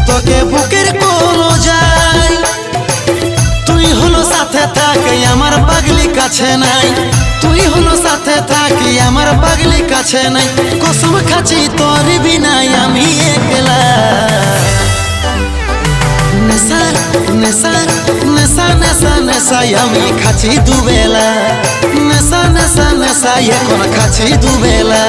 তোকে বুকের কোলো যাই, তুই হলো সাথে থাকি আমার পাগলি কাছে নাই, তুই হলো সাথে থাকি আমার পাগলি কাছে নাই। কসম খাচ্ছি তোর বিনাই আমি একলা। নেশা নেশা নেশা নেশা নেশাই আমি খাচ্ছি দুবেলা, নেশা নেশা নেশাই এখন খাচ্ছি দুবেলা।